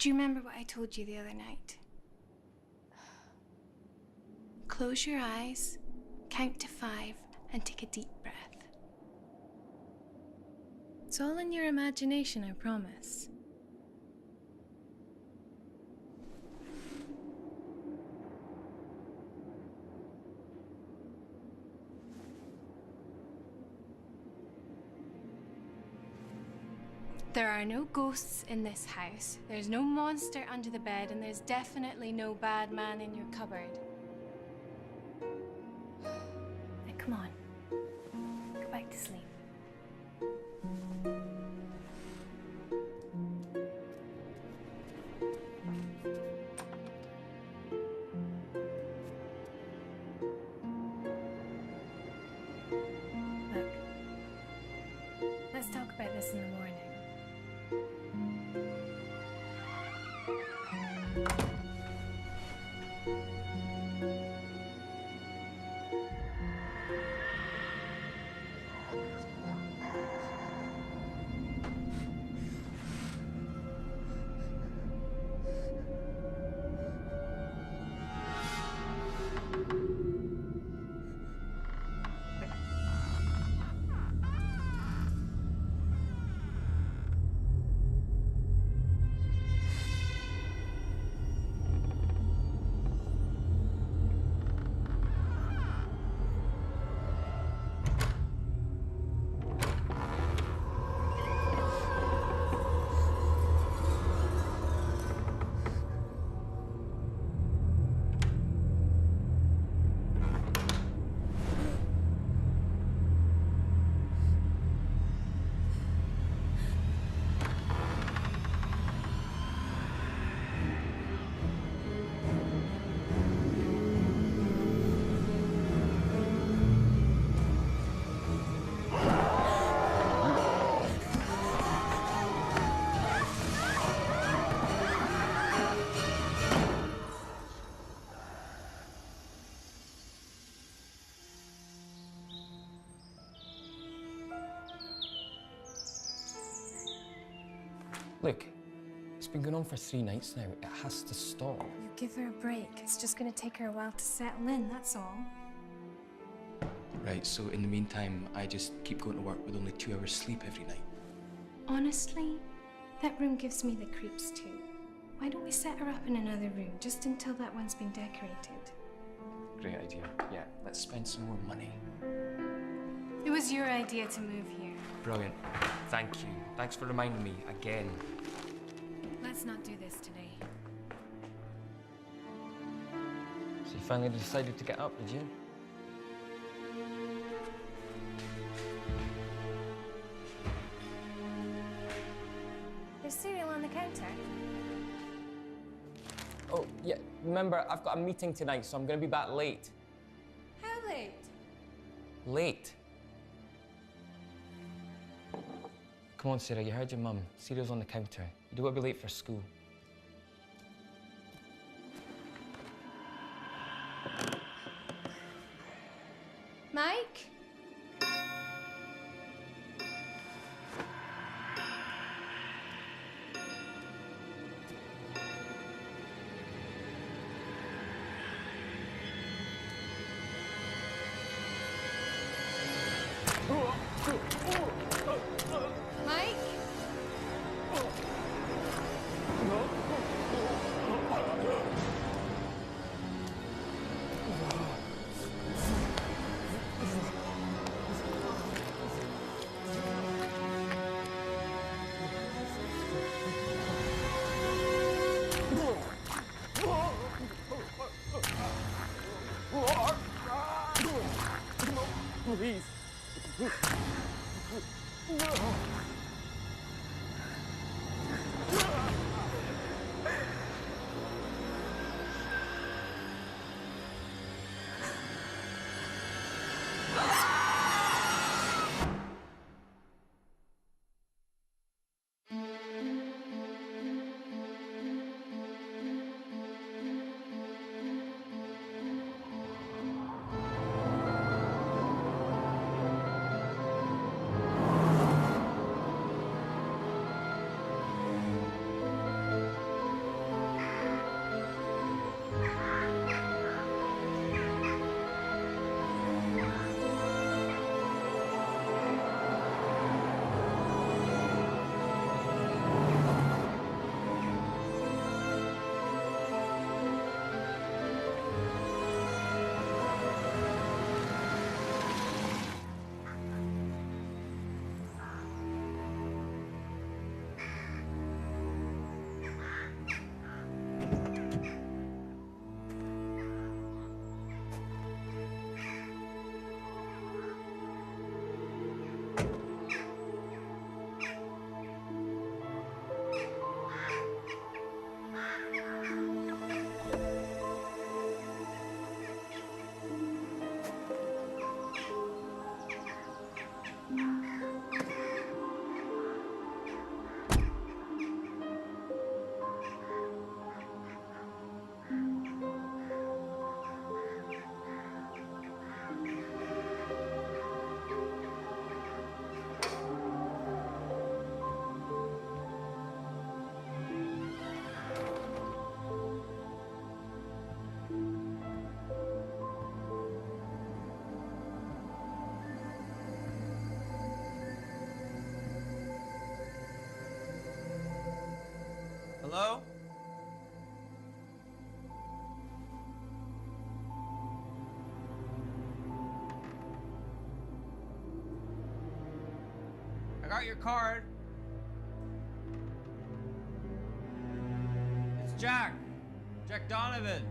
Do you remember what I told you the other night? Close your eyes, count to 5, and take a deep breath. It's all in your imagination, I promise. There are no ghosts in this house. There's no monster under the bed, and there's definitely no bad man in your cupboard. Now, come on. Go back to sleep. Look, let's talk about this in the morning. Look, it's been going on for 3 nights now. It has to stop. You give her a break. It's just gonna take her a while to settle in, that's all. Right, so in the meantime, I just keep going to work with only 2 hours sleep every night. Honestly, that room gives me the creeps too. Why don't we set her up in another room, just until that one's been decorated? Great idea. Yeah, let's spend some more money. It was your idea to move here. Brilliant. Thank you. Thanks for reminding me again. Let's not do this today. So you finally decided to get up, did you? There's cereal on the counter. Oh, yeah. Remember, I've got a meeting tonight, so I'm going to be back late. How late? Late. Come on, Sarah, you heard your mum. Cereal's on the counter. You don't want to be late for school. Mike? Mike? Please. Hello? I got your card. It's Jack. Jack Donovan.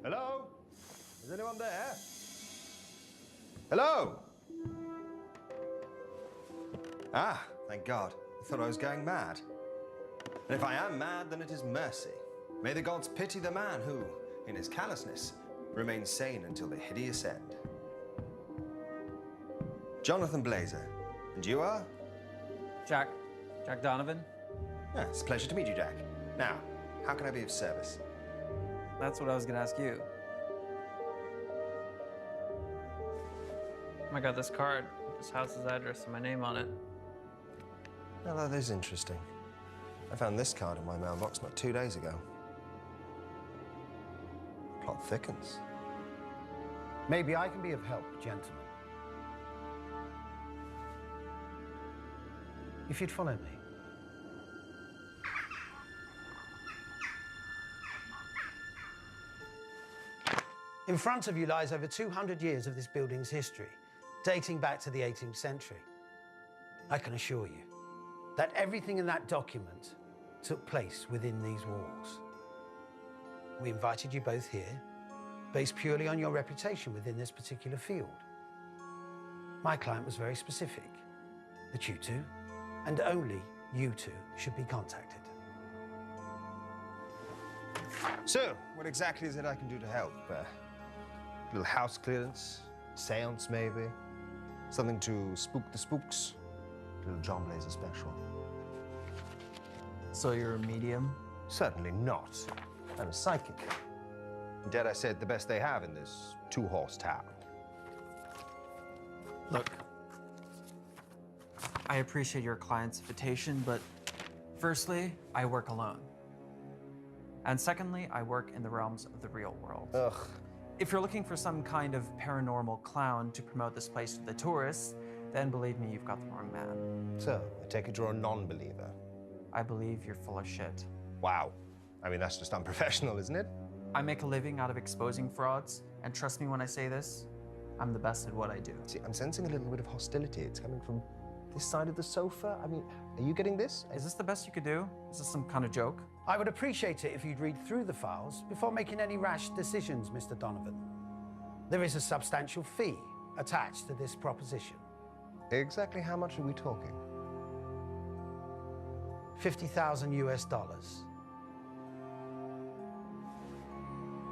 Hello? Is anyone there? Hello? Ah, thank God. I thought I was going mad. And if I am mad, then it is mercy. May the gods pity the man who, in his callousness, remains sane until the hideous end. Jonathan Blazer. And you are? Jack Donovan. Yeah, it's a pleasure to meet you, Jack. Now, how can I be of service? That's what I was gonna ask you. I got this card with this house's address and my name on it. Now, that is interesting. I found this card in my mailbox not 2 days ago. Plot thickens. Maybe I can be of help, gentlemen. If you'd follow me. In front of you lies over 200 years of this building's history, dating back to the 18th century. I can assure you that everything in that document took place within these walls. We invited you both here, based purely on your reputation within this particular field. My client was very specific, that you two, and only you two, should be contacted. So, what exactly is it I can do to help? A little house clearance, seance maybe, something to spook the spooks, a little John Blazer special. So you're a medium? Certainly not. I'm a psychic. Dare I say it, the best they have in this two-horse town. Look, I appreciate your client's invitation, but firstly, I work alone. And secondly, I work in the realms of the real world. Ugh. If you're looking for some kind of paranormal clown to promote this place to the tourists, then believe me, you've got the wrong man. So, I take it you're a non-believer. I believe you're full of shit. Wow. I mean, that's just unprofessional, isn't it? I make a living out of exposing frauds, and trust me when I say this, I'm the best at what I do. See, I'm sensing a little bit of hostility. It's coming from this side of the sofa. I mean, are you getting this? Is this the best you could do? Is this some kind of joke? I would appreciate it if you'd read through the files before making any rash decisions, Mr. Donovan. There is a substantial fee attached to this proposition. Exactly how much are we talking? 50,000 US dollars.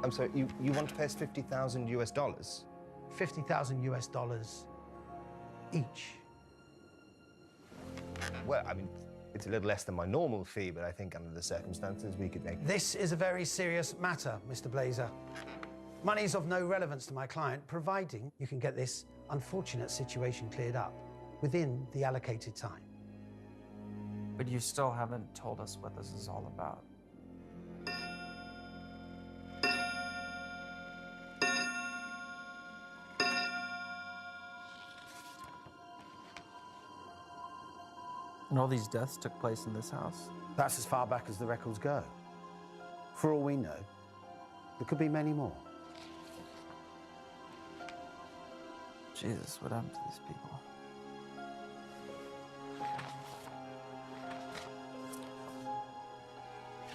I'm sorry, you want to pay us 50,000 US dollars? 50,000 US dollars each. Well, I mean, it's a little less than my normal fee, but I think under the circumstances we could make... This is a very serious matter, Mr. Blazer. Money is of no relevance to my client, providing you can get this unfortunate situation cleared up within the allocated time. But you still haven't told us what this is all about. And all these deaths took place in this house? That's as far back as the records go. For all we know, there could be many more. Jesus, what happened to these people?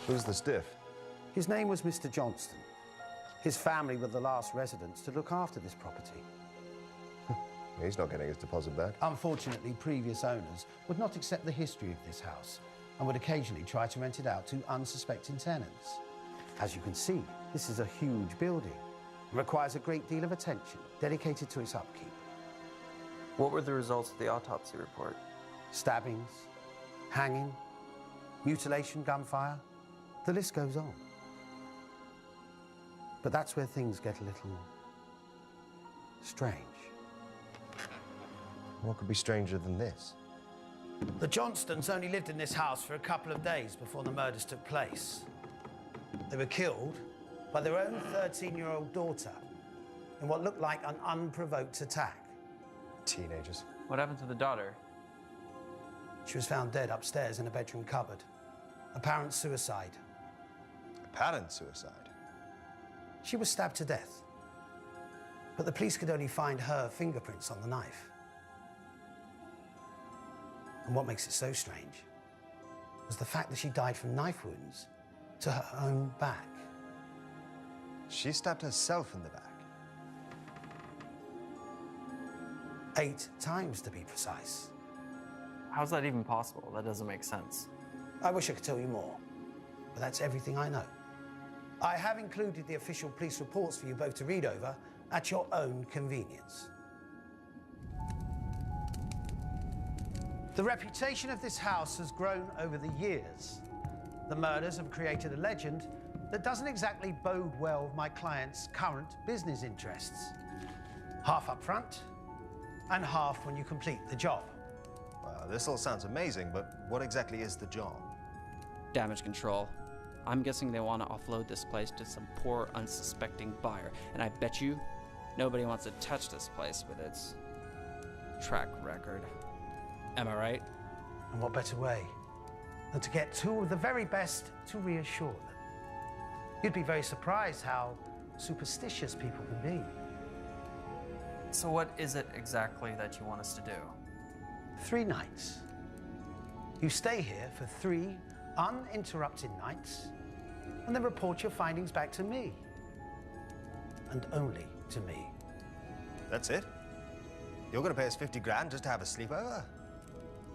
Who's the stiff? His name was Mr. Johnston. His family were the last residents to look after this property. He's not getting his deposit back. Unfortunately, previous owners would not accept the history of this house and would occasionally try to rent it out to unsuspecting tenants. As you can see, this is a huge building. It requires a great deal of attention dedicated to its upkeep. What were the results of the autopsy report? Stabbings, hanging, mutilation, gunfire, the list goes on. But that's where things get a little strange. What could be stranger than this? The Johnstons only lived in this house for a couple of days before the murders took place. They were killed by their own 13-year-old daughter, in what looked like an unprovoked attack. Teenagers. What happened to the daughter? She was found dead upstairs in a bedroom cupboard. Apparent suicide. Apparent suicide. She was stabbed to death. But the police could only find her fingerprints on the knife. And what makes it so strange was the fact that she died from knife wounds to her own back. She stabbed herself in the back. 8 times, to be precise. How's that even possible? That doesn't make sense. I wish I could tell you more, but that's everything I know. I have included the official police reports for you both to read over at your own convenience. The reputation of this house has grown over the years. The murders have created a legend that doesn't exactly bode well with my client's current business interests. Half up front and half when you complete the job. Well, this all sounds amazing, but what exactly is the job? Damage control. I'm guessing they want to offload this place to some poor, unsuspecting buyer. And I bet you nobody wants to touch this place with its track record. Am I right? And what better way than to get 2 of the very best to reassure them? You'd be very surprised how superstitious people can be. So what is it exactly that you want us to do? 3 nights. You stay here for 3 uninterrupted nights and then report your findings back to me. And only to me. That's it? You're gonna pay us 50 grand just to have a sleepover?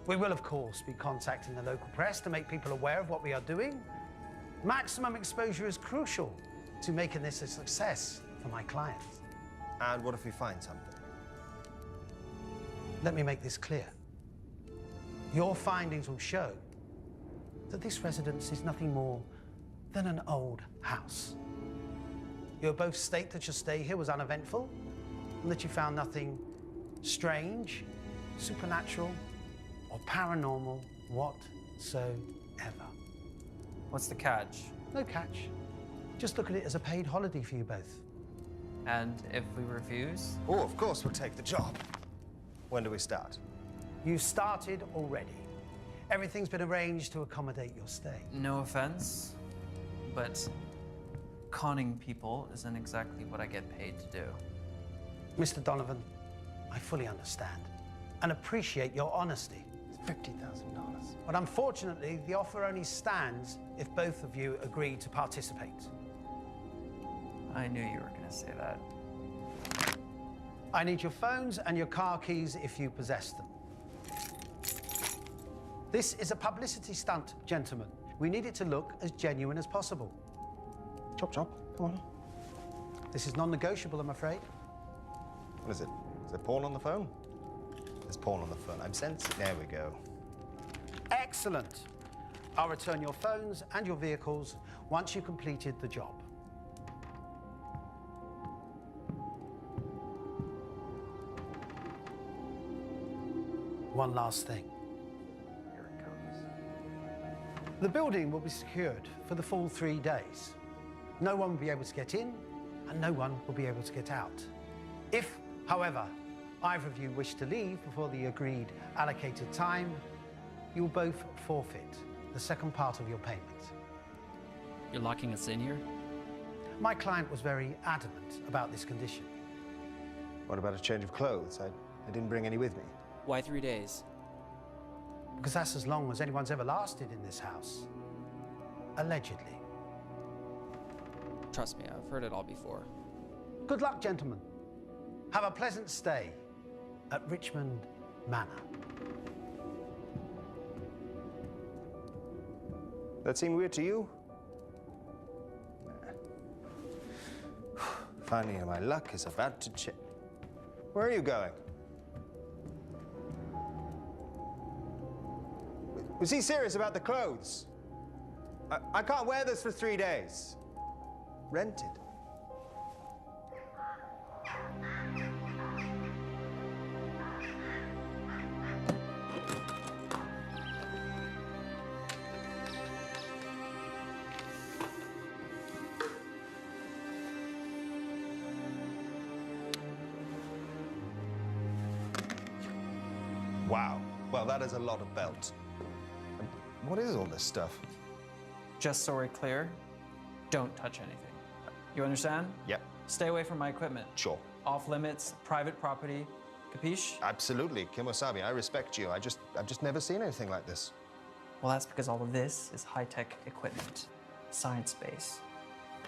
We will, of course, be contacting the local press to make people aware of what we are doing. Maximum exposure is crucial to making this a success for my clients. And what if we find something? Let me make this clear. Your findings will show that this residence is nothing more than an old house. You'll both state that your stay here was uneventful and that you found nothing strange, supernatural, or paranormal whatsoever. What's the catch? No catch. Just look at it as a paid holiday for you both. And if we refuse? Oh, of course we'll take the job. When do we start? You started already. Everything's been arranged to accommodate your stay. No offense, but conning people isn't exactly what I get paid to do. Mr. Donovan, I fully understand and appreciate your honesty. $50,000. But unfortunately, the offer only stands if both of you agree to participate. I knew you were gonna say that. I need your phones and your car keys if you possess them. This is a publicity stunt, gentlemen. We need it to look as genuine as possible. Chop, chop. Come on. This is non-negotiable, I'm afraid. What is it? Is there porn on the phone? There's porn on the phone. I'm sensing. There we go. Excellent. I'll return your phones and your vehicles once you've completed the job. One last thing. Here it comes. The building will be secured for the full 3 days. No one will be able to get in, and no one will be able to get out. If, however, either of you wish to leave before the agreed allocated time, you will both forfeit the second part of your payment. You're locking us in here? My client was very adamant about this condition. What about a change of clothes? I didn't bring any with me. Why 3 days? Because that's as long as anyone's ever lasted in this house. Allegedly. Trust me, I've heard it all before. Good luck, gentlemen. Have a pleasant stay at Richmond Manor. That seem weird to you? Finally, my luck is about to change. Where are you going? Was he serious about the clothes? I can't wear this for 3 days. Rented. Wow. Well, that is a lot of belts. And what is all this stuff? Just so we're clear, don't touch anything. You understand? Yep, Stay away from my equipment. sure. Off limits, private property. Capiche? Absolutely, Kimosabi, I respect you. I've just never seen anything like this. Well, that's because all of this is high-tech equipment. Science base.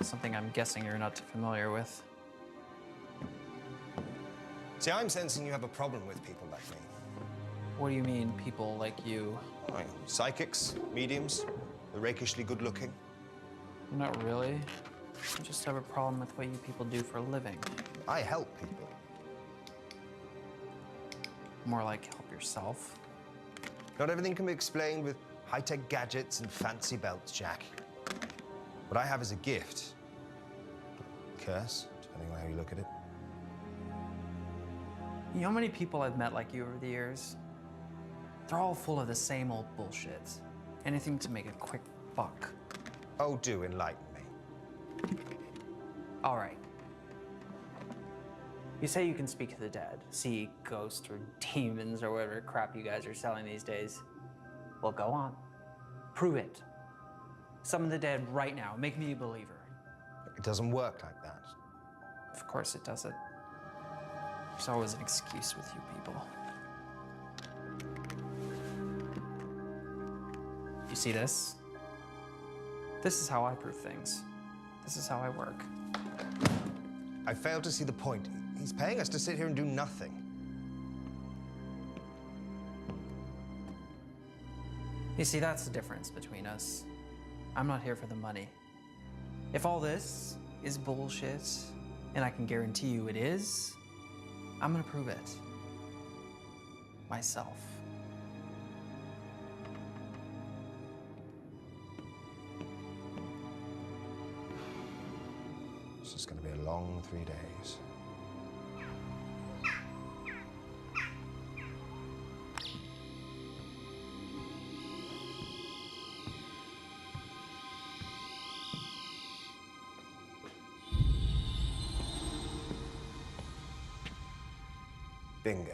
Something I'm guessing you're not too familiar with. See, I'm sensing you have a problem with people like me. What do you mean, people like you? Right. Psychics, mediums, the rakishly good-looking. Not really. I just have a problem with what you people do for a living. I help people. More like help yourself. Not everything can be explained with high-tech gadgets and fancy belts, Jack. What I have is a gift. Curse, depending on how you look at it. You know how many people I've met like you over the years? They're all full of the same old bullshit. Anything to make a quick buck. Oh, do enlighten me. All right. You say you can speak to the dead, see ghosts or demons or whatever crap you guys are selling these days. Well, go on. Prove it. Summon the dead right now. Make me a believer. It doesn't work like that. Of course it doesn't. There's always an excuse with you people. You see this? This is how I prove things. This is how I work. I fail to see the point. He's paying us to sit here and do nothing. You see, that's the difference between us. I'm not here for the money. If all this is bullshit, and I can guarantee you it is, I'm gonna prove it. Myself. This is going to be a long 3 days. Bingo.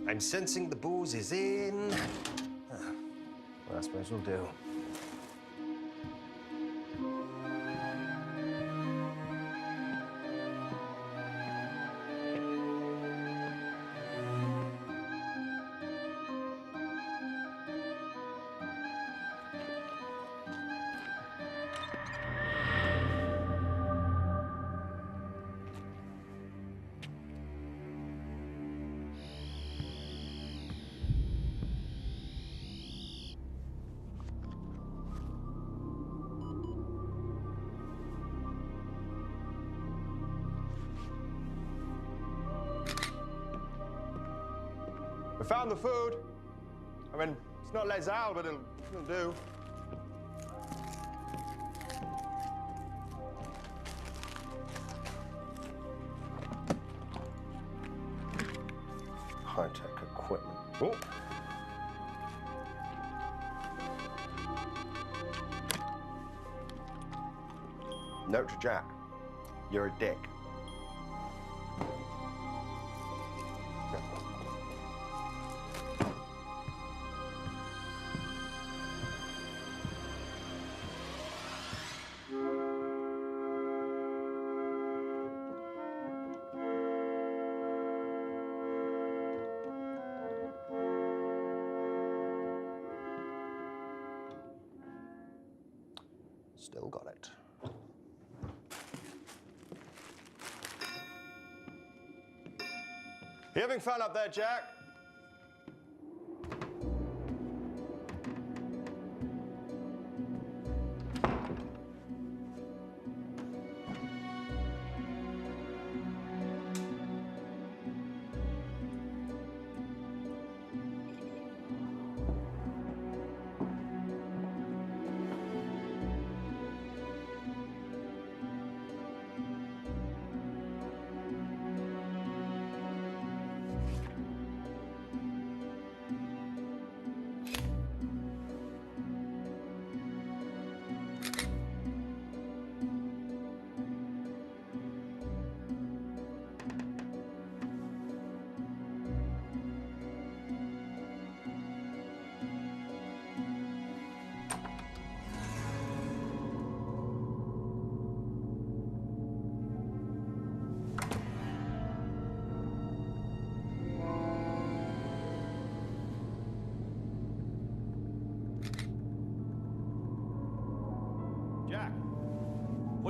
I'm sensing the booze is in. Well, I suppose we'll do. We found the food. I mean, it's not Les Al, but it'll do. High-tech equipment. Oh. Note to Jack. You're a dick. Still got it. You having fun up there, Jack?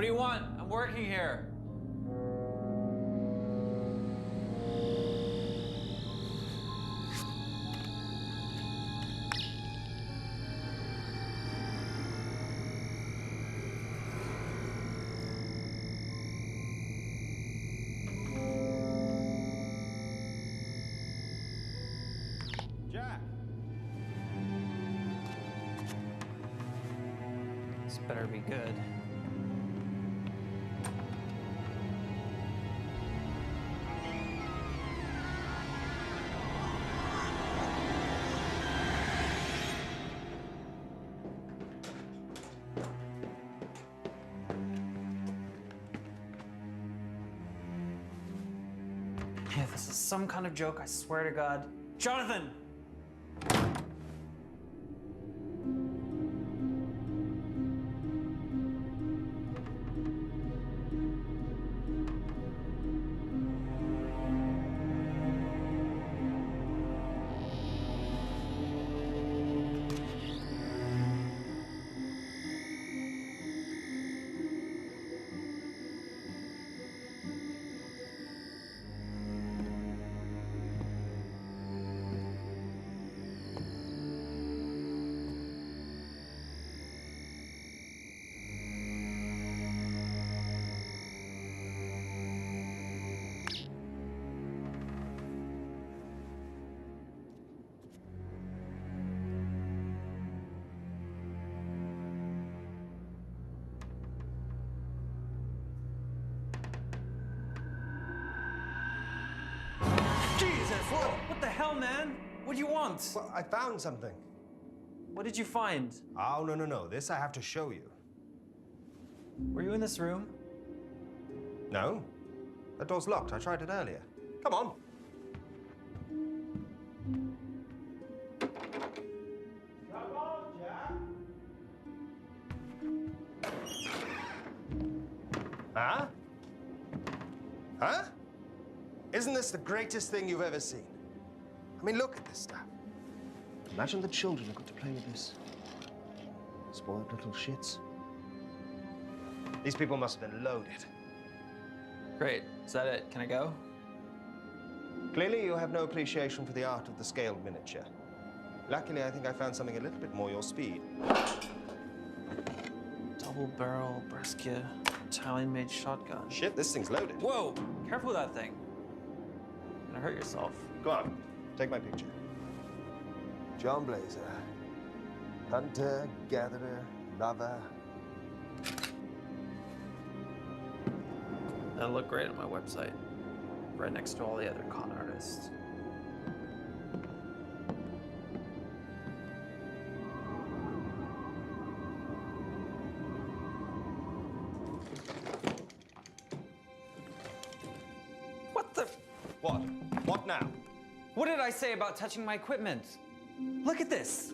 do you want? I'm working here. Jack! This better be good. Yeah, this is some kind of joke, I swear to God. Jonathan! Jesus! What the hell, man? What do you want? Well, I found something. What did you find? Oh, no, no, no. This I have to show you. Were you in this room? No. That door's locked. I tried it earlier. Come on. Come on, Jack. Huh? Huh? Isn't this the greatest thing you've ever seen? I mean, look at this stuff. Imagine the children who got to play with this. Spoiled little shits. These people must have been loaded. Great. Is that it? Can I go? Clearly, you have no appreciation for the art of the scaled miniature. Luckily, I think I found something a little bit more your speed. Double barrel Brescia Italian-made shotgun. Shit, this thing's loaded. Whoa! Careful with that thing. You're gonna hurt yourself. Go on, take my picture. John Blazer. Hunter, gatherer, lover. That'll look great on my website. Right next to all the other con artists. What the? What? What now? What did I say about touching my equipment? Look at this.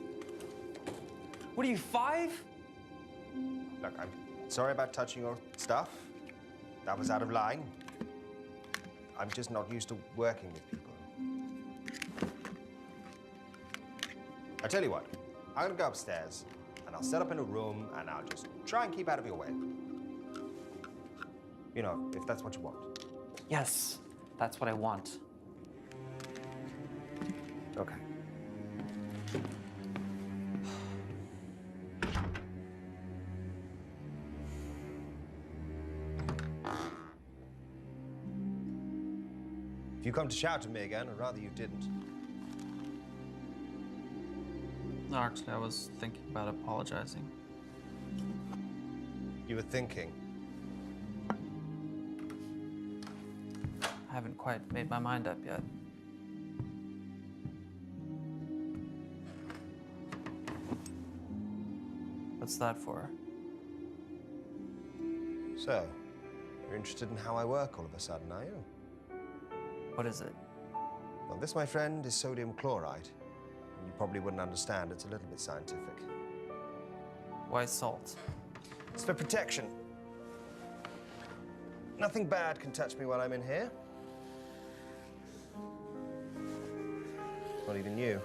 What are you, 5? Look, I'm sorry about touching your stuff. That was out of line. I'm just not used to working with people. I tell you what, I'm gonna go upstairs and I'll set up in a room and I'll just try and keep out of your way. You know, if that's what you want. Yes, that's what I want. Okay. If you come to shout at me again, I'd rather you didn't. No, actually, I was thinking about apologizing. You were thinking. I haven't quite made my mind up yet. What's that for? So, you're interested in how I work all of a sudden, are you? What is it? Well, this, my friend, is sodium chloride. You probably wouldn't understand. It's a little bit scientific. Why salt? It's for protection. Nothing bad can touch me while I'm in here. Not even you.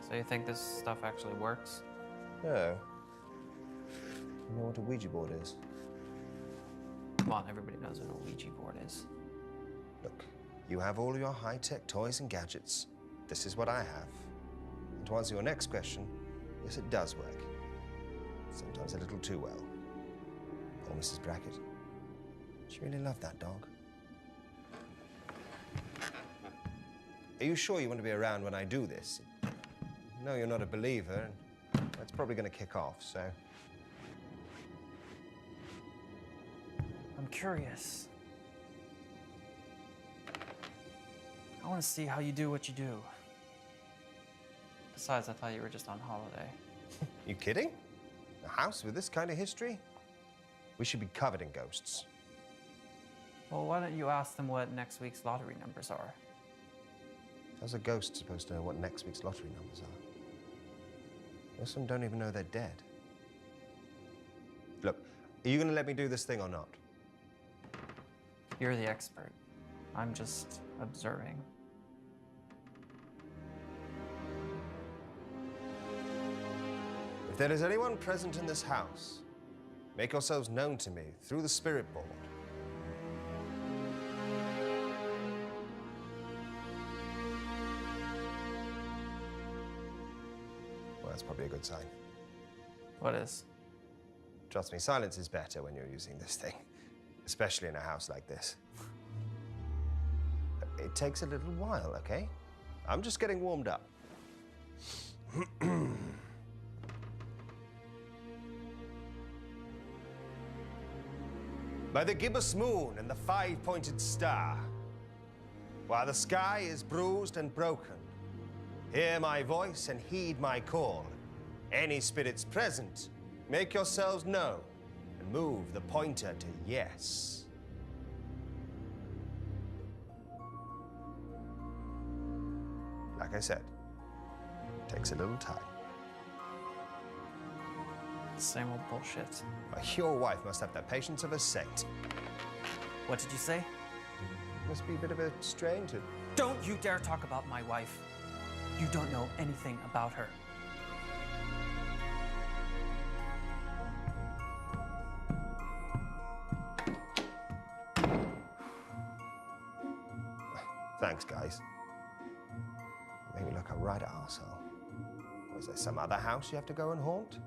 So you think this stuff actually works? No. You know what a Ouija board is? Come on, everybody knows what a Ouija board is. Look, you have all your high-tech toys and gadgets. This is what I have. And to answer your next question, yes, it does work. Sometimes a little too well. Oh, Mrs. Brackett. She really loved that dog. Are you sure you want to be around when I do this? No, you're not a believer, and that's probably going to kick off, so... I'm curious. I want to see how you do what you do. Besides, I thought you were just on holiday. You kidding? A house with this kind of history? We should be covered in ghosts. Well, why don't you ask them what next week's lottery numbers are? How's a ghost supposed to know what next week's lottery numbers are? Most of them don't even know they're dead. Look, are you going to let me do this thing or not? You're the expert. I'm just observing. If there is anyone present in this house, make yourselves known to me through the spirit board. Well, that's probably a good sign. What is? Trust me, silence is better when you're using this thing, especially in a house like this. It takes a little while, okay? I'm just getting warmed up. By the gibbous moon and the five-pointed star, while the sky is bruised and broken, hear my voice and heed my call. Any spirits present, make yourselves known and move the pointer to yes. Like I said, it takes a little time. Same old bullshit. Your wife must have the patience of a saint. What did you say? Must be a bit of a stranger. Don't you dare talk about my wife. You don't know anything about her. Thanks, guys. You make me look a right arsehole. Was there some other house you have to go and haunt?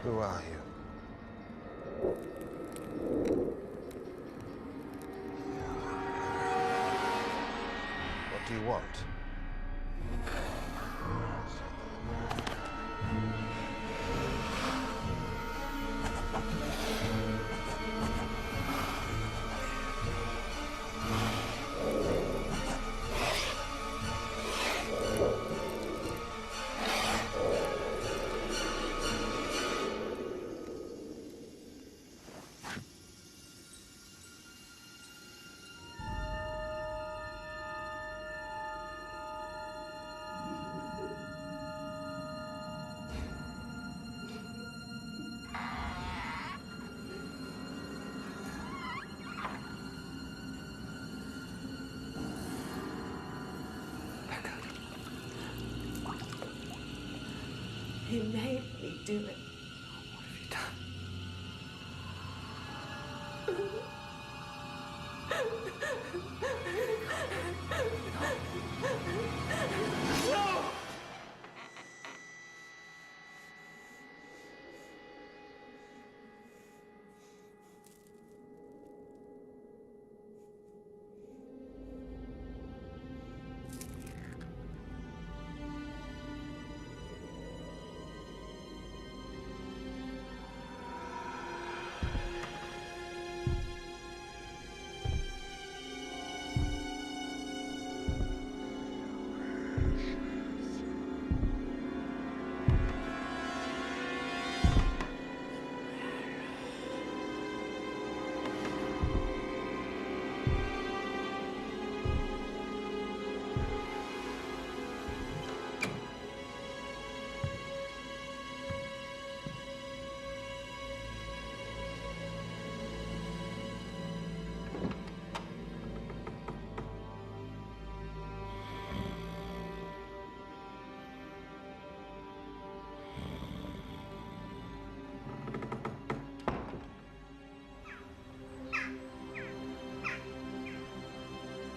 Who are you? What do you want? He made me do it. What have you done?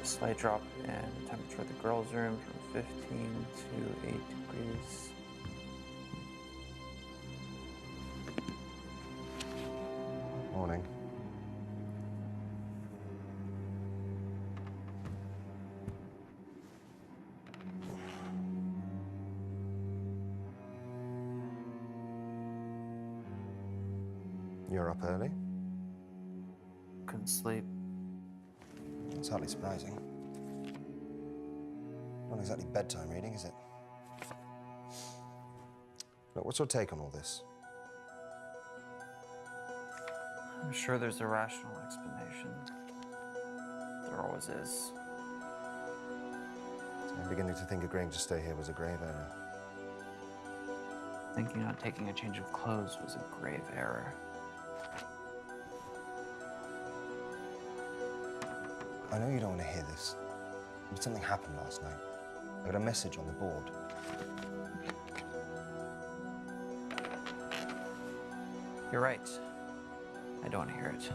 Slight drop in temperature of the girls' room from 15 to 8 degrees. Morning. You're up early? Couldn't sleep. It's hardly surprising. Not exactly bedtime reading, is it? Look, what's your take on all this? I'm sure there's a rational explanation. There always is. I'm beginning to think agreeing to stay here was a grave error. Thinking on taking a change of clothes was a grave error. I know you don't want to hear this, but something happened last night. I got a message on the board. You're right. I don't want to hear it.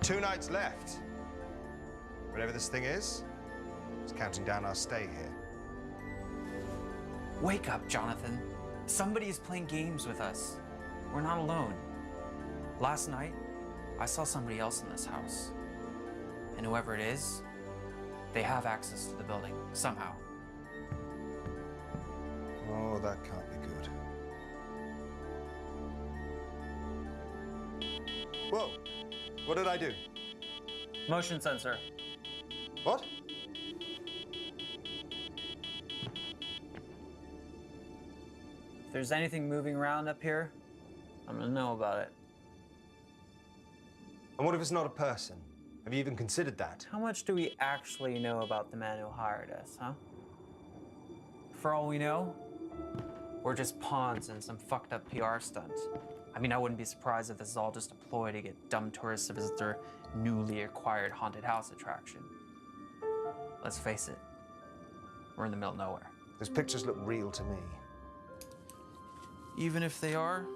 2 nights left. Whatever this thing is, it's counting down our stay here. Wake up, Jonathan. Somebody is playing games with us. We're not alone. Last night, I saw somebody else in this house. And whoever it is, they have access to the building, somehow. Oh, that can't be good. Whoa! What did I do? Motion sensor. What? If there's anything moving around up here, I'm gonna know about it. And what if it's not a person? Have you even considered that? How much do we actually know about the man who hired us, huh? For all we know, we're just pawns in some fucked up PR stunt. I mean, I wouldn't be surprised if this is all just a ploy to get dumb tourists to visit their newly acquired haunted house attraction. Let's face it, we're in the middle of nowhere. Those pictures look real to me. Even if they are,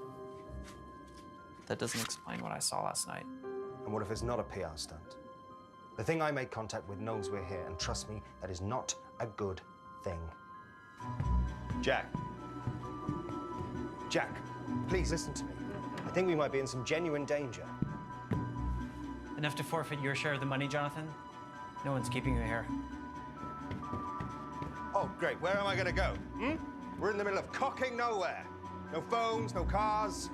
that doesn't explain what I saw last night. And what if it's not a PR stunt? The thing I made contact with knows we're here, and trust me, that is not a good thing. Jack. Jack, please listen to me. I think we might be in some genuine danger. Enough to forfeit your share of the money, Jonathan? No one's keeping you here. Oh, great. Where am I going to go? We're in the middle of cocking nowhere. No phones, no cars.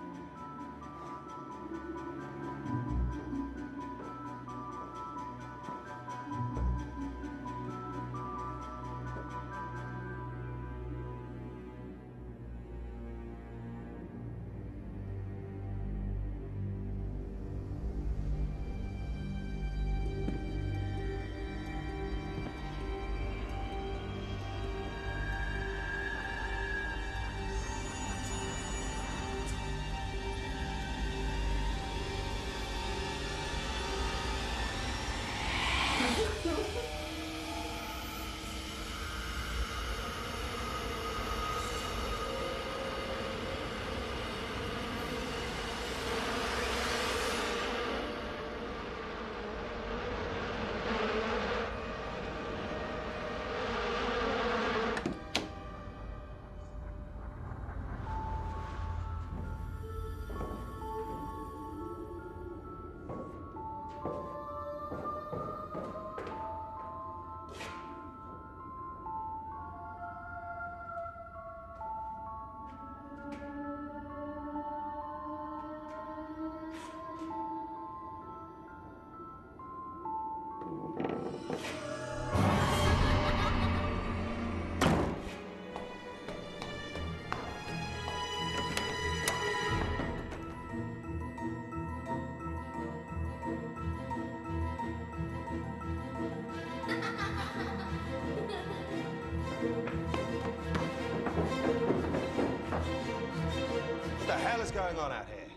What the hell is going on out here?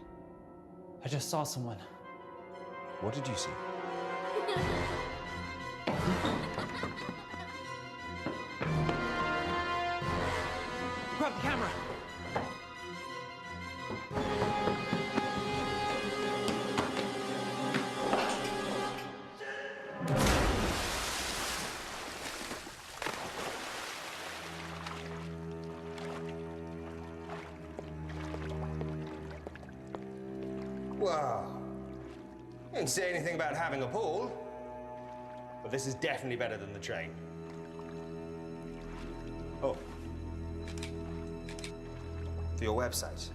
I just saw someone. What did you see? Grab the camera. Wow. You didn't say anything about having a pool. But this is definitely better than the train. Oh. For your website.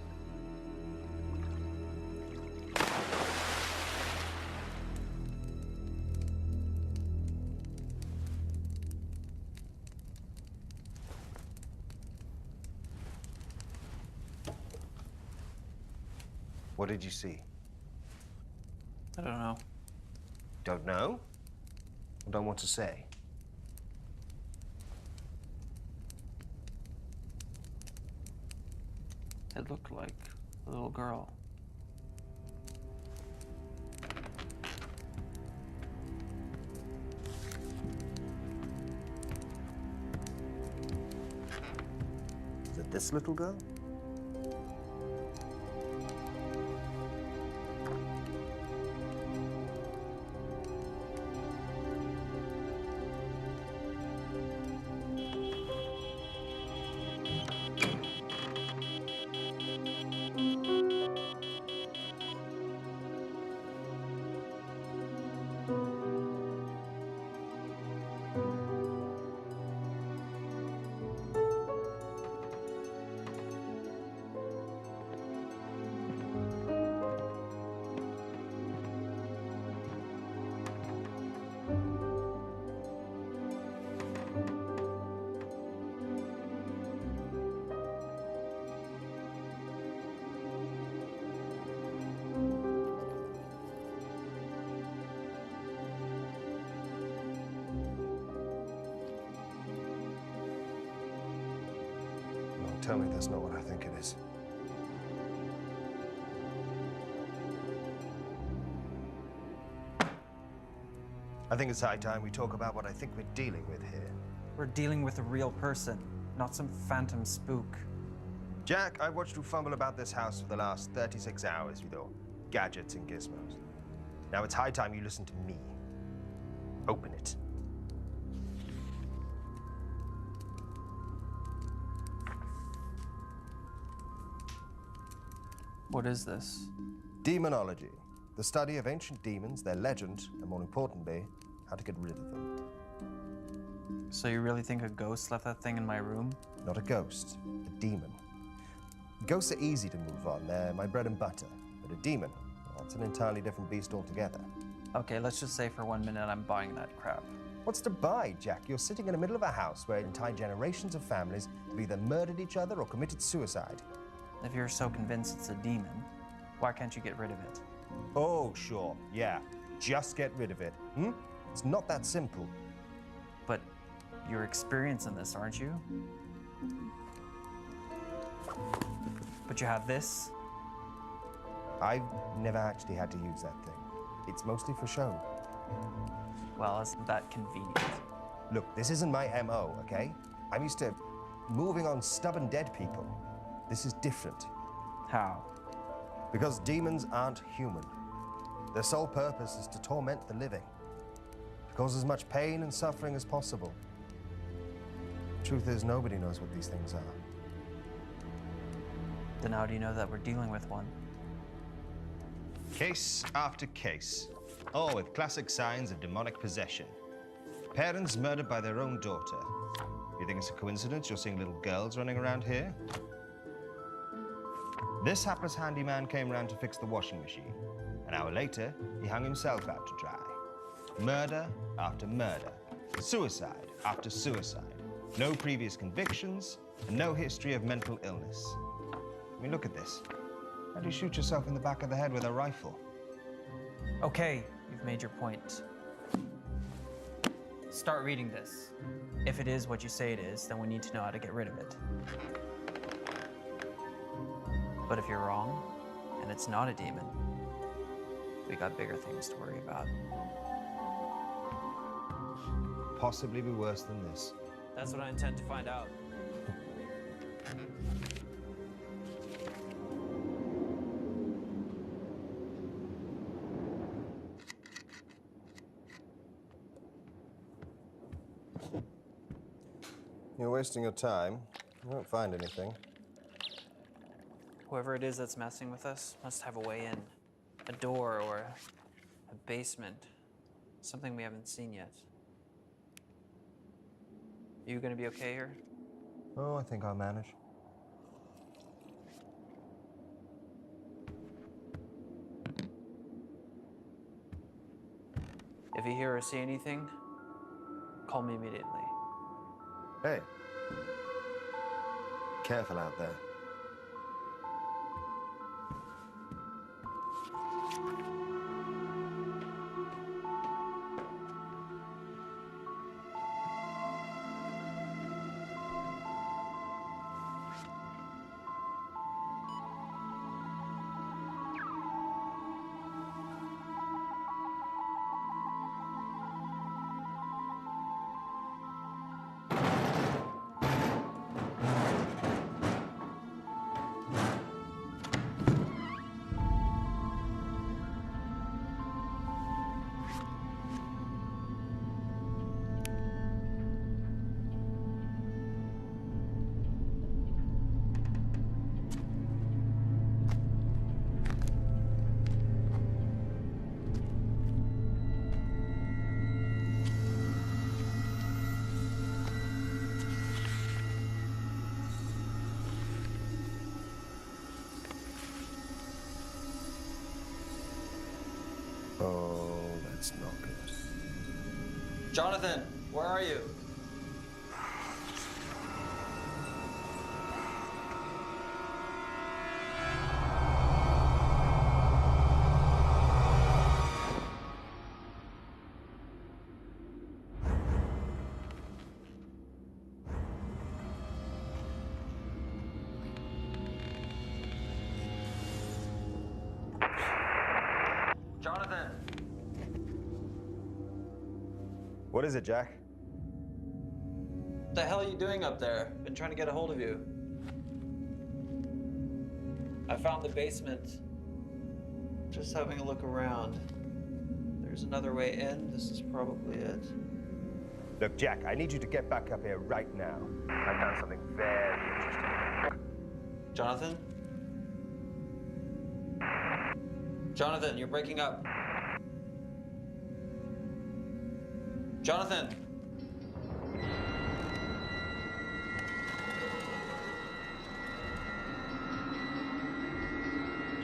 What did you see? I don't know. Don't know? Or don't want to say? It looked like a little girl. Is it this little girl? Tell me that's not what I think it is. I think it's high time we talk about what I think we're dealing with here. We're dealing with a real person, not some phantom spook. Jack, I've watched you fumble about this house for the last 36 hours with your gadgets and gizmos. Now it's high time you listen to me. Open it. What is this? Demonology. The study of ancient demons, their legend, and more importantly, how to get rid of them. So you really think a ghost left that thing in my room? Not a ghost, a demon. Ghosts are easy to move on. They're my bread and butter. But a demon, that's an entirely different beast altogether. Okay, let's just say for 1 minute I'm buying that crap. What's to buy, Jack? You're sitting in the middle of a house where entire generations of families have either murdered each other or committed suicide. If you're so convinced it's a demon, why can't you get rid of it? Oh, sure, yeah. Just get rid of it. It's not that simple. But you're experienced in this, aren't you? But you have this? I've never actually had to use that thing. It's mostly for show. Well, isn't that convenient? Look, this isn't my MO, okay? I'm used to moving on stubborn dead people. This is different. How? Because demons aren't human. Their sole purpose is to torment the living, to cause as much pain and suffering as possible. Truth is, nobody knows what these things are. Then how do you know that we're dealing with one? Case after case, all with classic signs of demonic possession. Parents murdered by their own daughter. You think it's a coincidence you're seeing little girls running around here? This hapless handyman came around to fix the washing machine. An hour later, he hung himself out to dry. Murder after murder. Suicide after suicide. No previous convictions, and no history of mental illness. I mean, look at this. How do you shoot yourself in the back of the head with a rifle? Okay, you've made your point. Start reading this. If it is what you say it is, then we need to know how to get rid of it. But if you're wrong, and it's not a demon, we got bigger things to worry about. Possibly be worse than this. That's what I intend to find out. You're wasting your time. You won't find anything. Whoever it is that's messing with us must have a way in. A door or a basement. Something we haven't seen yet. You gonna be okay here? Oh, I think I'll manage. If you hear or see anything, call me immediately. Hey. Careful out there. Oh, that's not good. Jonathan, where are you? Jonathan! What is it, Jack? What the hell are you doing up there? Been trying to get a hold of you. I found the basement. Just having a look around. There's another way in. This is probably it. Look, Jack, I need you to get back up here right now. I found something very interesting. Jonathan? Jonathan, you're breaking up. Jonathan!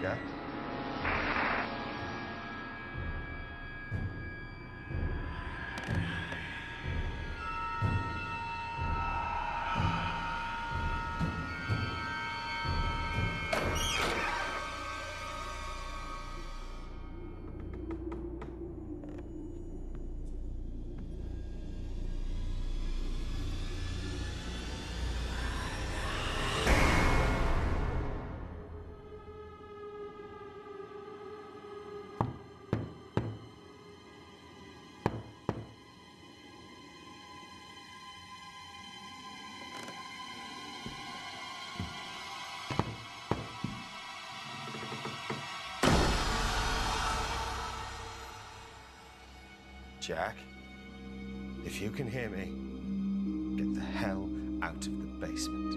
Jack? Jack, if you can hear me, get the hell out of the basement.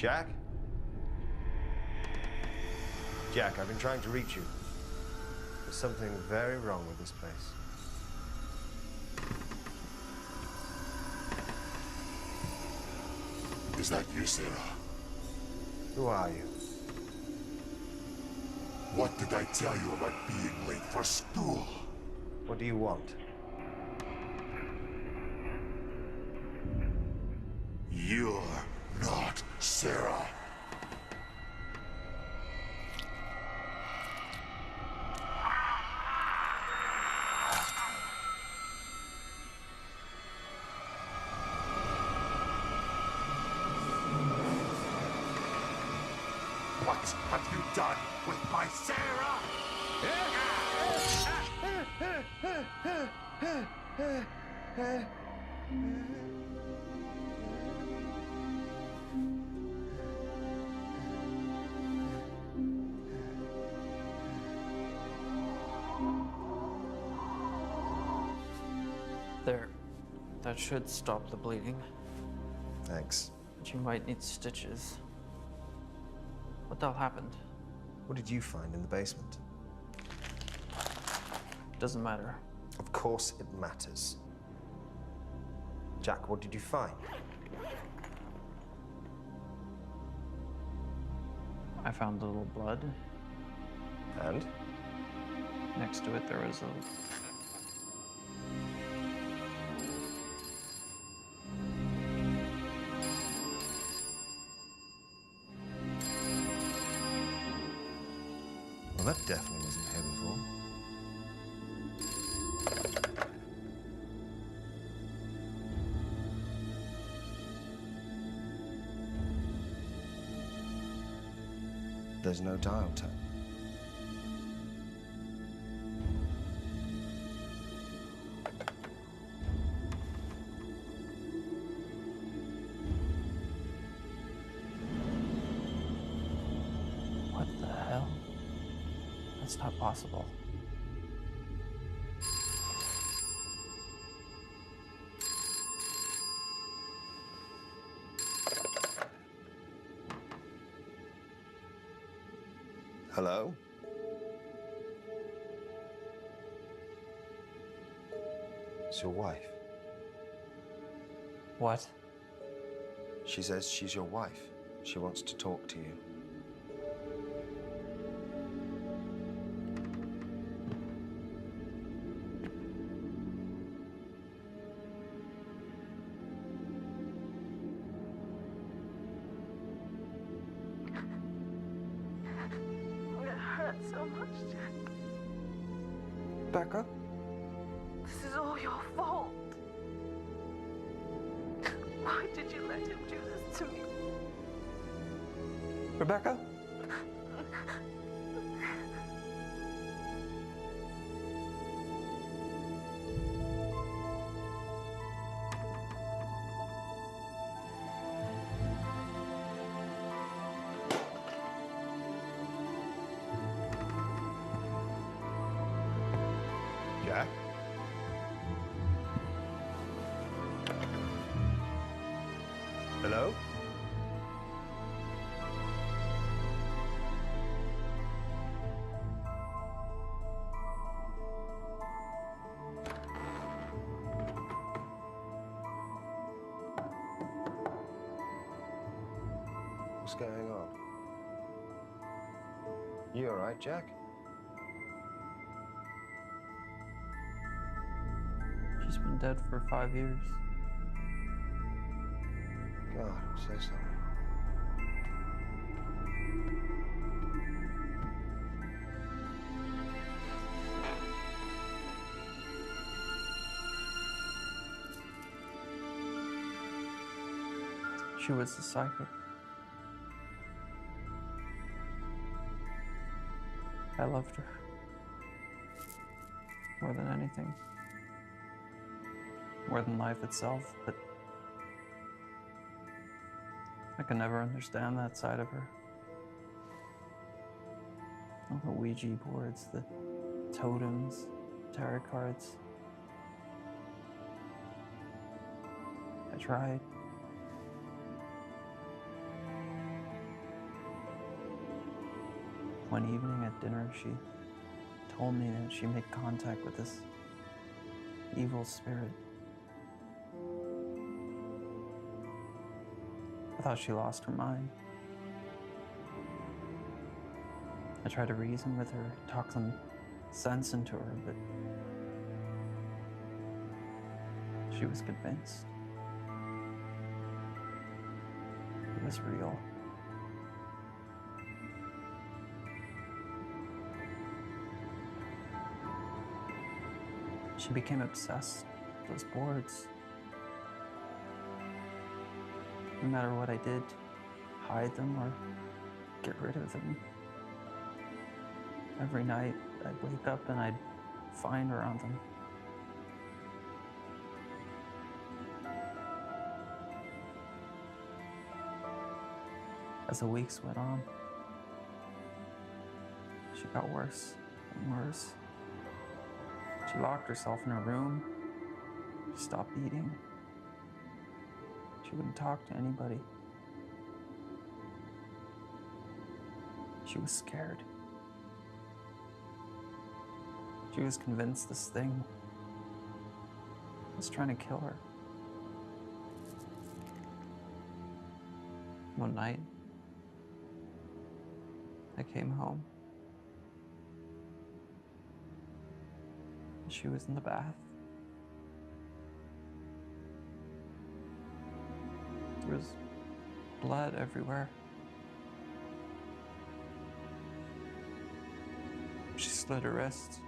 Jack? Jack, I've been trying to reach you. There's something very wrong with this place. Is that you, Sarah? Who are you? What did I tell you about being late for school? What do you want? You're not Sarah. What have you done with my Sarah? There. That should stop the bleeding. Thanks. But you might need stitches. What the hell happened? What did you find in the basement? Doesn't matter. Of course it matters. Jack, what did you find? I found a little blood. And? Next to it, there was a... Well, that definitely wasn't here before. There's no dial tone. What the hell? That's not possible. Hello? It's your wife. What? She says she's your wife. She wants to talk to you. It hurts so much, Jack. Becca? This is all your fault. Why did you let him do this to me? Rebecca? Jack? Hello? What's going on? You all right, Jack? She's been dead for 5 years. God, I'm so sorry. She was a psychic. I loved her. More than anything. More than life itself, but I could never understand that side of her. All the Ouija boards, the totems, tarot cards. I tried. One evening at dinner, she told me that she made contact with this evil spirit. I thought she lost her mind. I tried to reason with her, talk some sense into her, but she was convinced. It was real. She became obsessed with those boards. No matter what I did, hide them or get rid of them. Every night, I'd wake up and I'd find her on them. As the weeks went on, she got worse and worse. She locked herself in her room. She stopped eating. She wouldn't talk to anybody. She was scared. She was convinced this thing was trying to kill her. One night, I came home. She was in the bath. There was blood everywhere. She slit her wrists.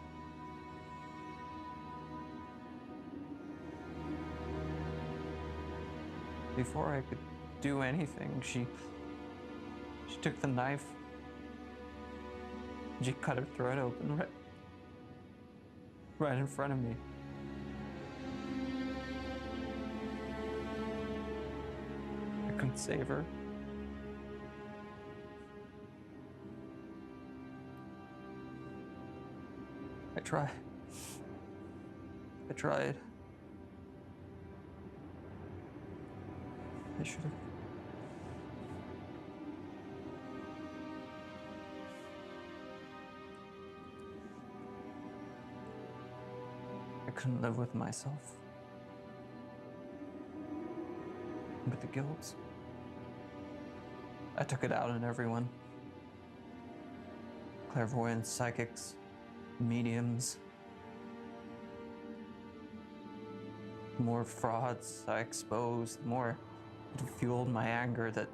Before I could do anything, she took the knife. She cut her throat open right in front of me. I couldn't save her. I tried. I should have. I couldn't live with myself. With the guilt. I took it out on everyone. Clairvoyants, psychics, mediums. The more frauds I exposed, the more it fueled my anger that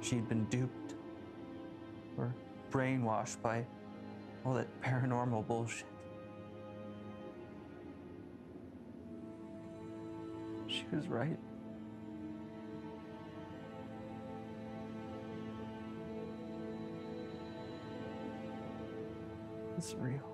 she'd been duped or brainwashed by all that paranormal bullshit. She was right. It's real.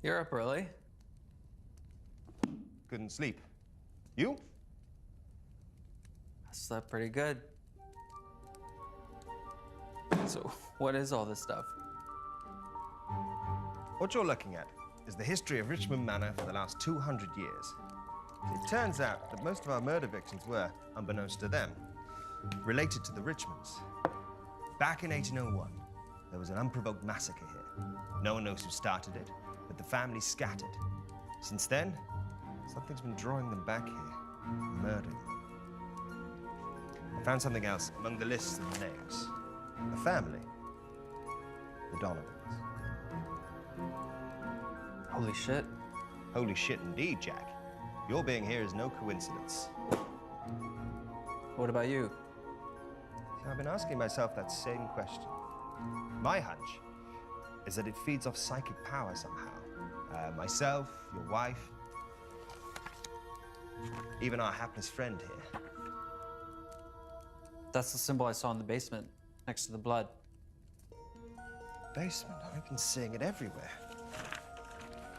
You're up early. Couldn't sleep. You? I slept pretty good. So, what is all this stuff? What you're looking at is the history of Richmond Manor for the last 200 years. It turns out that most of our murder victims were, unbeknownst to them, related to the Richmonds. Back in 1801, there was an unprovoked massacre here. No one knows who started it, but the family scattered. Since then, something's been drawing them back here, murdering them. I found something else among the lists of names. A family. The Donovans. Holy shit. Holy shit indeed, Jack. Your being here is no coincidence. What about you? See, I've been asking myself that same question. My hunch is that it feeds off psychic power somehow. Myself, your wife, even our hapless friend here. That's the symbol I saw in the basement, next to the blood. Basement, I've been seeing it everywhere.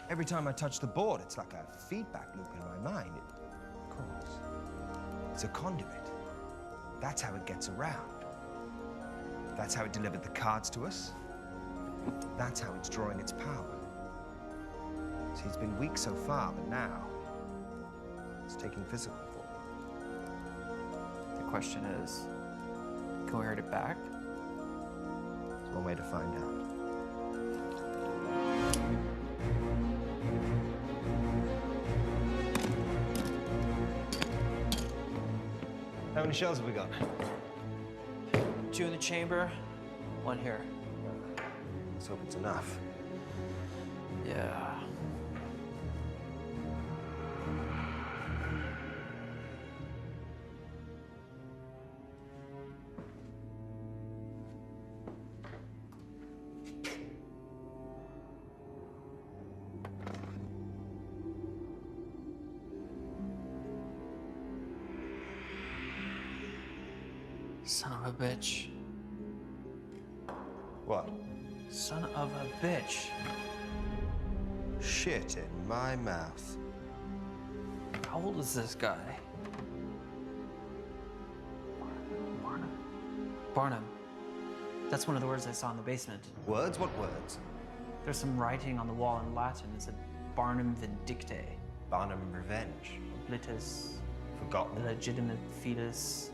Every time I touch the board, it's like a feedback loop in my mind. Of course, it's a conduit. That's how it gets around. That's how it delivered the cards to us. That's how it's drawing its power. See, it's been weak so far, but now it's taking physical form. The question is, can we hurt it back? There's one way to find out. How many shells have we got? 2 in the chamber, 1 here. Let's hope it's enough. Yeah. Son of a bitch. What? Son of a bitch. Shit in my mouth. How old is this guy? Barnum. That's one of the words I saw in the basement. Words? What words? There's some writing on the wall in Latin. It said Barnum Vindicte. Barnum Revenge. Oblitus. Forgotten. Illegitimate fetus.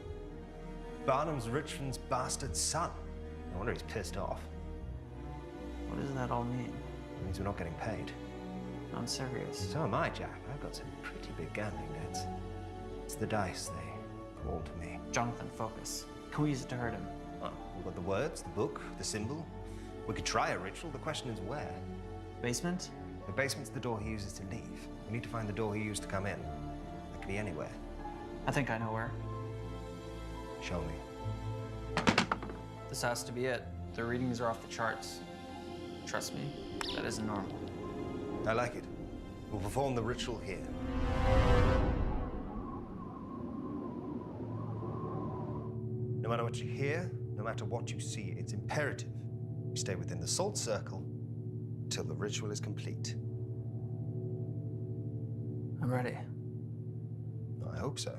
Barnum's Richmond's bastard son. No wonder he's pissed off. What does that all mean? It means we're not getting paid. I'm serious. So am I, Jack. I've got some pretty big gambling debts. It's the dice they call to me. Jonathan, focus. Can we use it to hurt him? Well, we've got the words, the book, the symbol. We could try a ritual. The question is where? Basement? The basement's the door he uses to leave. We need to find the door he used to come in. That could be anywhere. I think I know where. Show me. This has to be it. The readings are off the charts. Trust me, that isn't normal. I like it. We'll perform the ritual here. No matter what you hear, no matter what you see, it's imperative you stay within the salt circle till the ritual is complete. I'm ready. I hope so.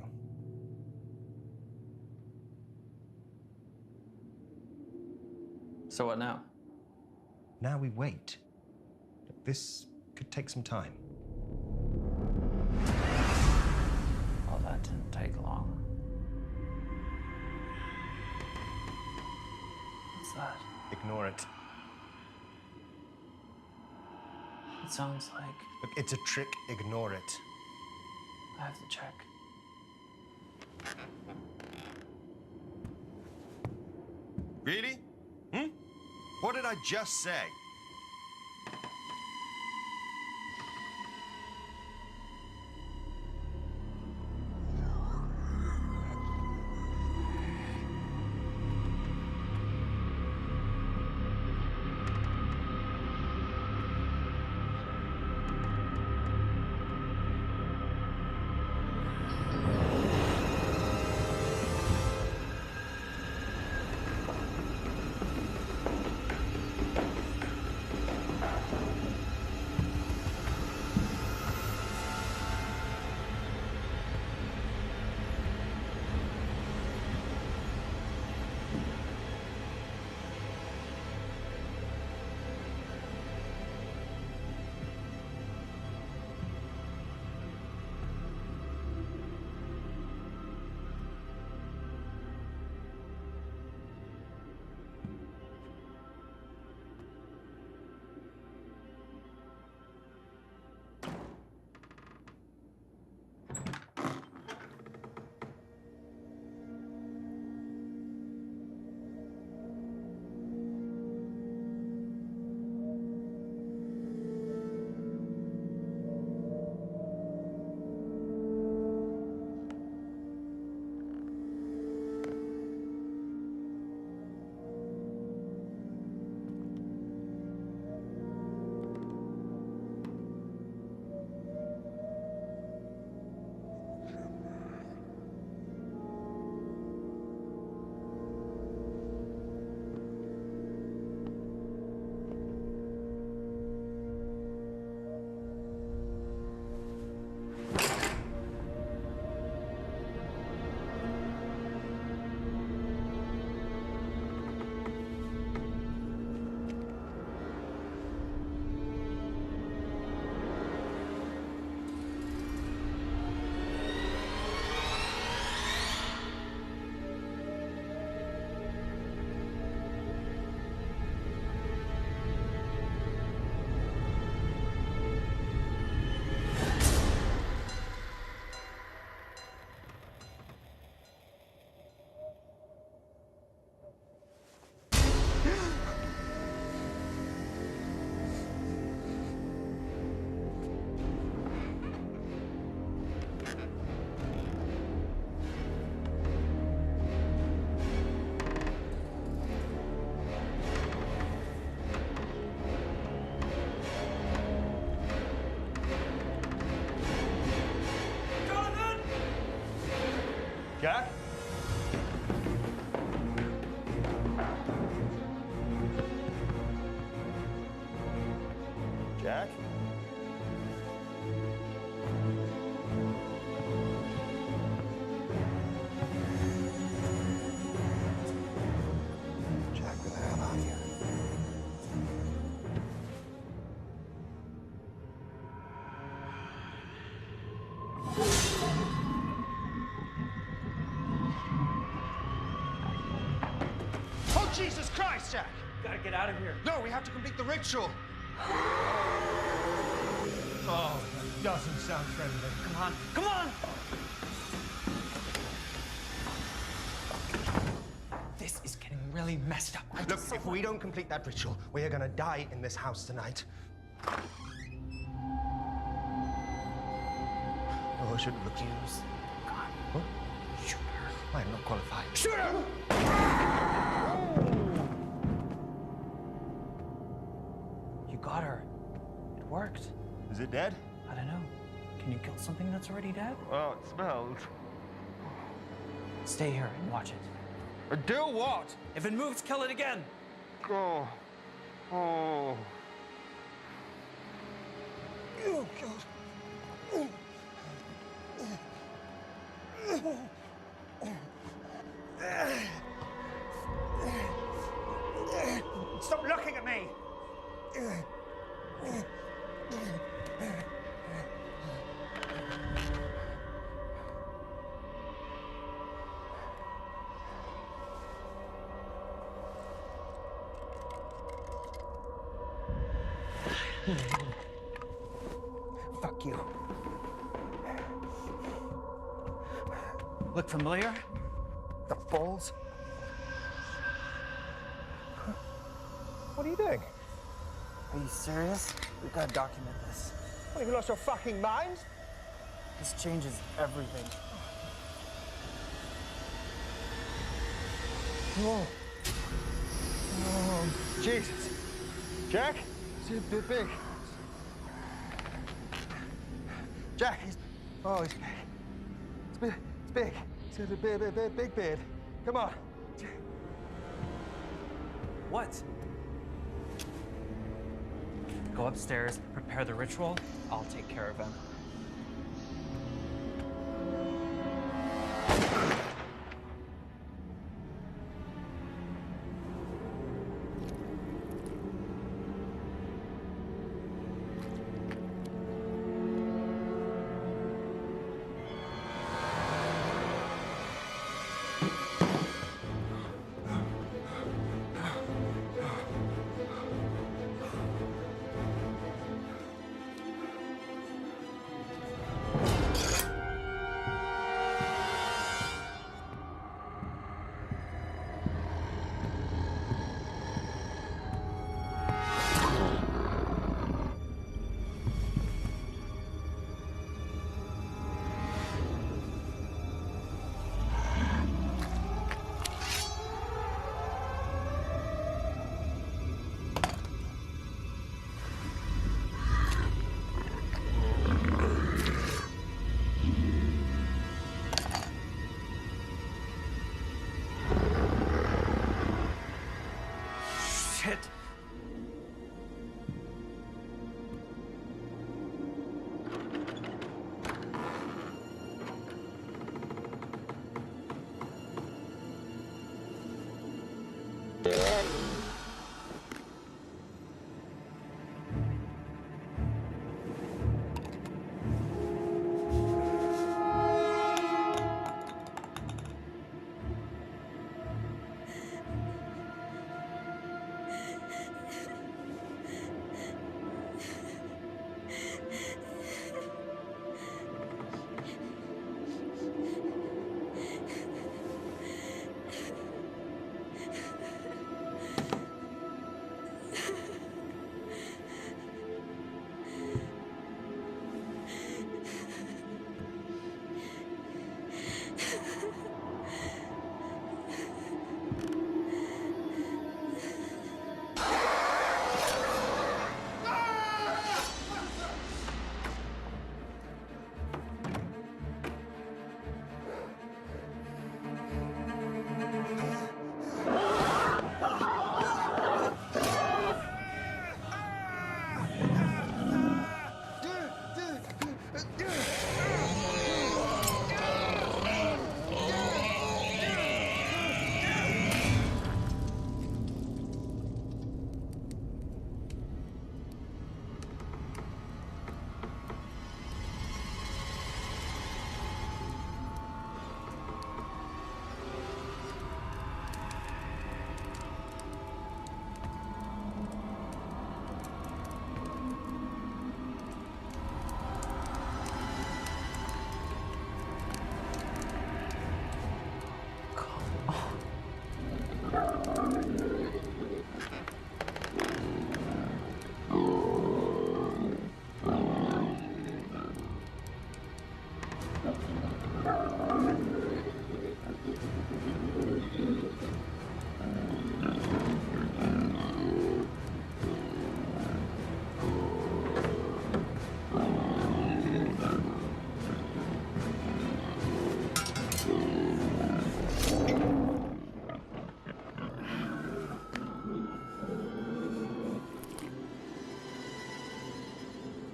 So what now? Now we wait. This could take some time. Oh, that didn't take long. What's that? Ignore it. It sounds like Look, it's a trick. Ignore it. I have to check. Really? What did I just say? Oh, Jesus Christ, Jack! Gotta get out of here. No, we have to complete the ritual. Oh, that doesn't sound friendly. Come on, come on! This is getting really messed up. Look, if we don't complete that ritual, we are gonna die in this house tonight. Oh, I shouldn't look. Use gun. Huh? Shoot her. I am not qualified. Shoot her! You got her. It worked. Is it dead? I don't know. Can you kill something that's already dead? Well, it smells. Stay here and watch it. Do what? If it moves, kill it again. Oh. Oh. Oh, God. Stop looking at me! Fuck you. Look familiar? The balls? What are you doing? Are you serious? We've got to document this. What, have you lost your fucking mind? This changes everything. Oh. Oh, Jesus. Jack? It's a bit big. Jack, he's... Oh, he's big. It's big. It's big. It's a big beard. Come on. What? Go upstairs, prepare the ritual. I'll take care of him. Shit!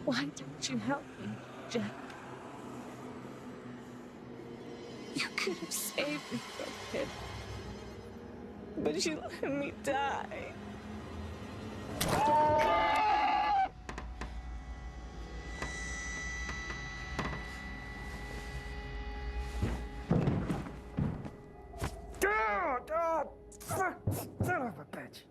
Why didn't you help me, Jack? You could have saved me from him. But you let me die. Fuck! Son of a bitch!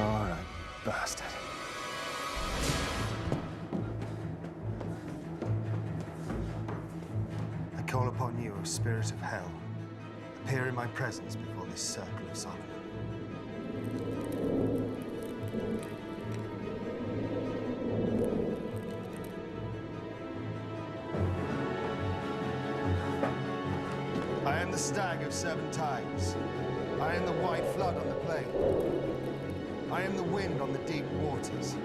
All right, bastard. I call upon you, O Spirit of Hell. Appear in my presence before this circle of Solomon. I am the stag of 7 times. I am the white flood on the plain. I am the wind on the deep waters.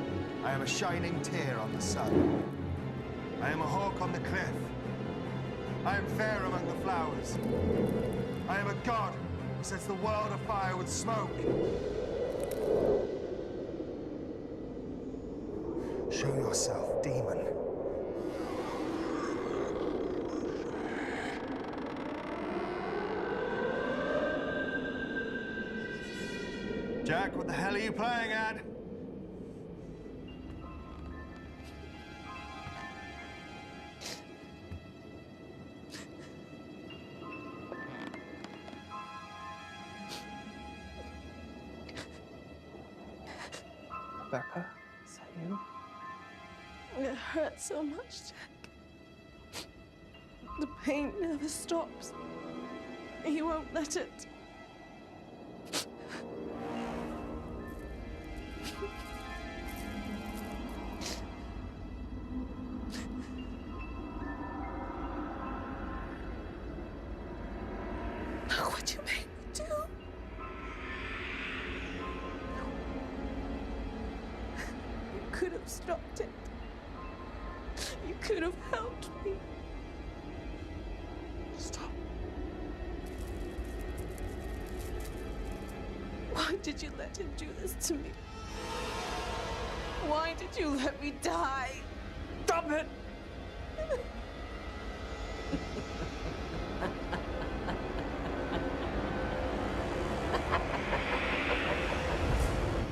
I am a shining tear on the sun. I am a hawk on the cliff. I am fair among the flowers. I am a god who sets the world afire with smoke. Show yourself, demon. Jack, what the hell are you playing at? Becca, is that you? It hurts so much, Jack. The pain never stops. He won't let it. Look what you made me do. You could have stopped it. You could have helped me. Stop. Why did you let him do this to me? Why did you let me die? Stop it!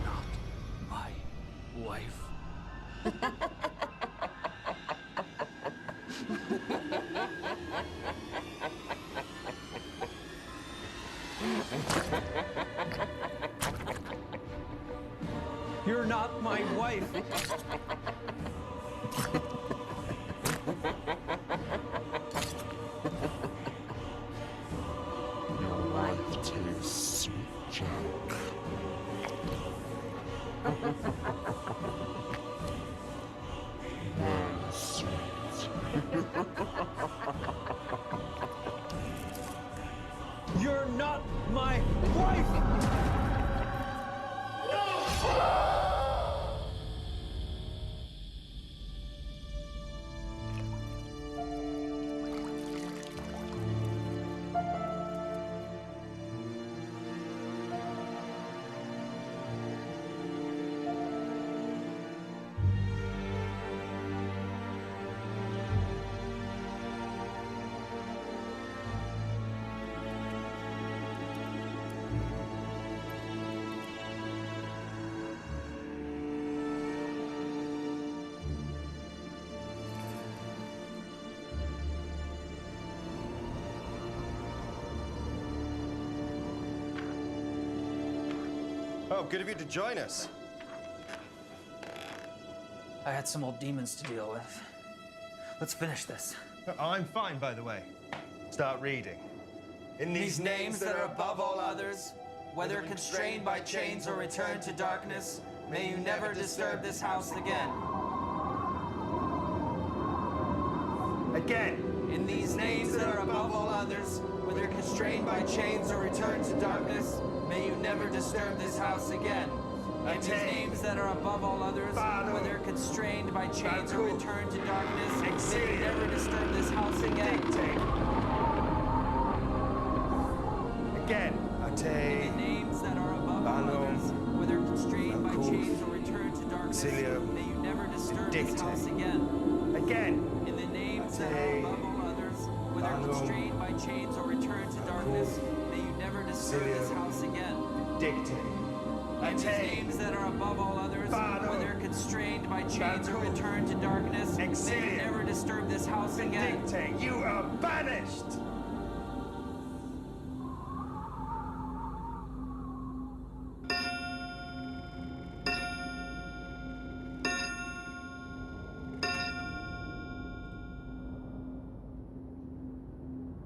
Not my wife. You're not my wife. Your life tastes sweet, Jack. Very sweet. You're not my wife! Oh, good of you to join us. I had some old demons to deal with. Let's finish this. I'm fine, by the way. Start reading. In These names that are above all others, whether constrained by chains or returned to darkness, may you never disturb this house again. Again. In these names that are above all others, whether constrained by chains or returned to darkness, may you never disturb this house again. In these names that are above all others, whether constrained by chains or returned to darkness, may you never disturb this house again. Again. In the names that are above all others, whether constrained by chains or returned to darkness, may you never disturb this house again. Again. In the names that are above all others, whether constrained by chains or returned to darkness, may you never disturb this house again. In these names that are above all others, whether constrained by chains or returned to darkness, may you never disturb this house again. You are banished!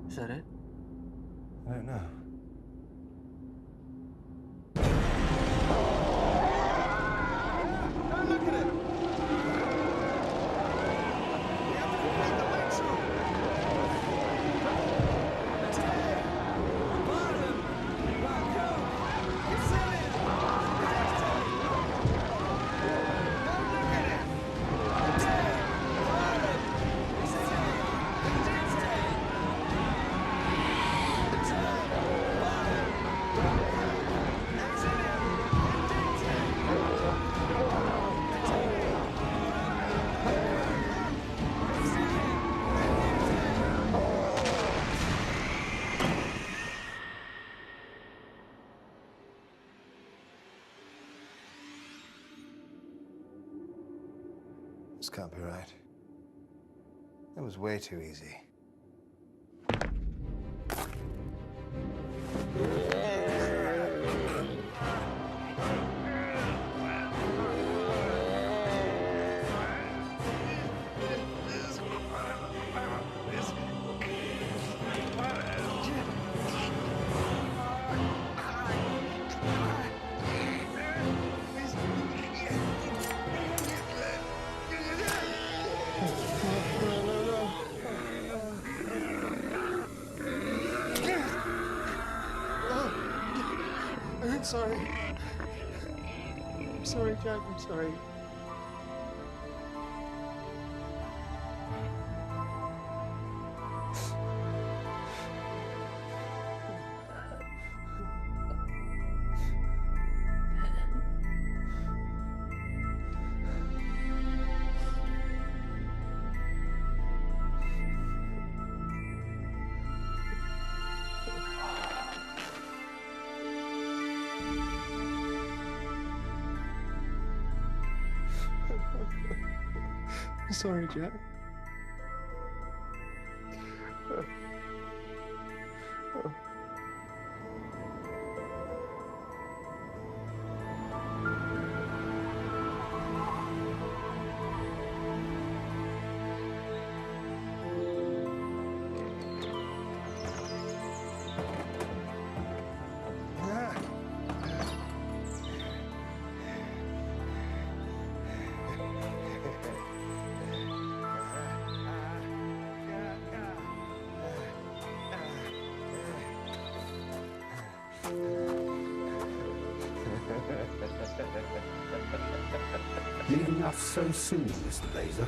Is that it? I don't know. This can't be right. That was way too easy. I'm sorry. I'm sorry, Jack. I'm sorry. I'm sorry, Jack. Leaving us so soon, Mr. Laser.